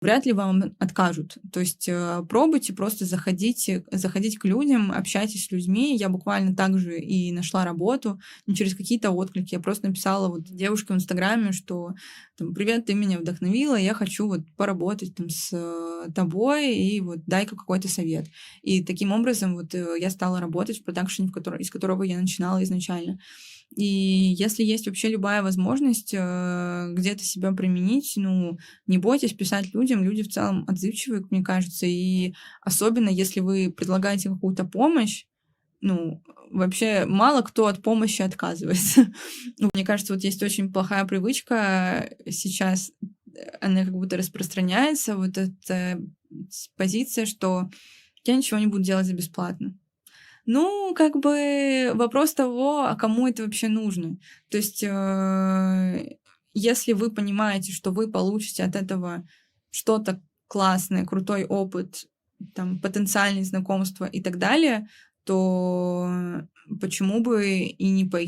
вряд ли вам откажут. То есть пробуйте просто заходить к людям, общайтесь с людьми. Я буквально так же и нашла работу, не через какие-то отклики. Я просто написала вот девушке в Инстаграме, что там, привет, ты меня вдохновила, я хочу вот поработать там с тобой, и вот дай-ка какой-то совет. И таким образом вот я стала работать в продакшене, из которого я начинала изначально. И если есть вообще любая возможность где-то себя применить, ну, не бойтесь писать людям. Люди в целом отзывчивые, мне кажется. И особенно, если вы предлагаете какую-то помощь, ну, вообще мало кто от помощи отказывается. Ну, мне кажется, вот есть очень плохая привычка сейчас, она как будто распространяется, вот эта позиция, что я ничего не буду делать за бесплатно. Ну, как бы вопрос того, а кому это вообще нужно. То есть, если вы понимаете, что вы получите от этого что-то классное, крутой опыт, там, потенциальные знакомства и так далее, то почему бы и не пойти